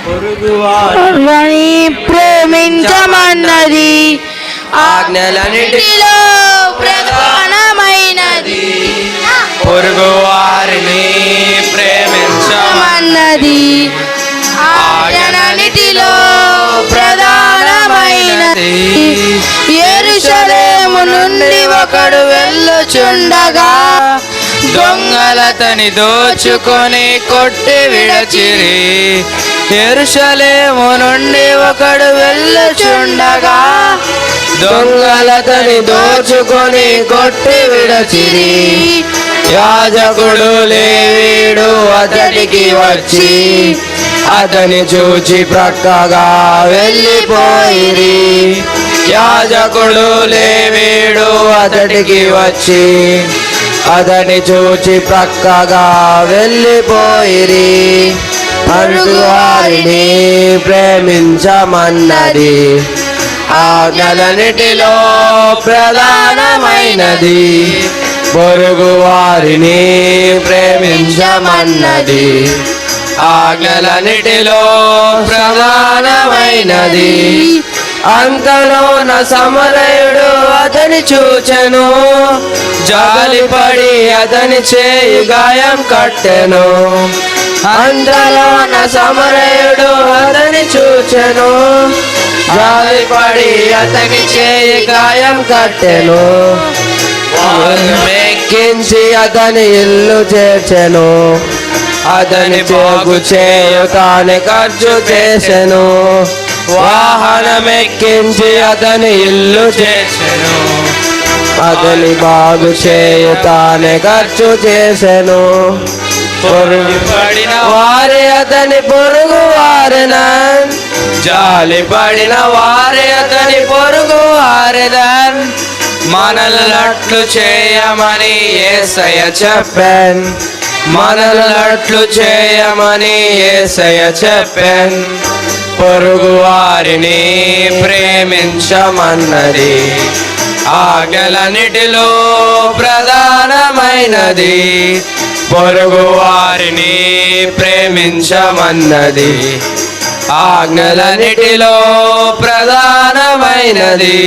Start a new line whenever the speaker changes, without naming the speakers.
పొరుగువారిని ప్రేమించమన్నది
ఆజ్ఞలన్నిటిలో
ప్రధానమైనది.
పొరుగువారిని ప్రేమించమన్నది
ఆజ్ఞలన్నిటిలో ప్రధానమైనది. యెరూషలేము నుండి ఒకడు వెళ్ళుచుండగా
దొంగలతని దోచుకొని కొట్టి విడచిరి. యెరూషలేము నుండి ఒకడు వెళ్ళుచుండగా దొంగలతని దోచుకొని కొట్టి విడచిరి. యాజకుడు లేవీయుడు అతడికి వచ్చి అతని చూచి ప్రక్కగా వెళ్ళిపోయిరి. యాజకుడు లేవీయుడు అతడికి వచ్చి అతని చూచి ప్రక్కగా వెళ్ళిపోయిరి. పొరుగువారిని ప్రేమించమన్నది ఆజ్ఞలన్నిటిలో ప్రధానమైనది. పొరుగువారిని ప్రేమించమన్నది ఆజ్ఞలన్నిటిలో ప్రధానమైనది. అంతలోన సమరయుడు అతని చూచెను, జాలిపడి అతని చేయి గాయం కట్టెను. అంతలోన సమరయుడు అతని చూచెను, జాలిపడి అతని చేయి గాయం కట్టెను. ఎక్కించి అతని ఇల్లు చేర్చెను, అతని పోగు చేయుతానే ఖర్చు చేసెను. వాహనమెక్కించి అతని ఇల్లు చేసెను, అతని బాగు చేయుతానే ఖర్చు చేసెను. పొరుగుపడిన వారి అతని పొరుగు వారినన్, జాలిపడిన వారి అతని పొరుగు వారిదన్. మనలట్లు చేయమని యేసయ్య చెప్పెన్, మనలట్లు చేయమని యేసయ్య చెప్పెన్. పొరుగువారిని ప్రేమించమన్నది ఆజ్ఞలన్నిటిలో ప్రధానమైనది. పొరుగువారిని ప్రేమించమన్నది ఆజ్ఞలన్నిటిలో ప్రధానమైనది.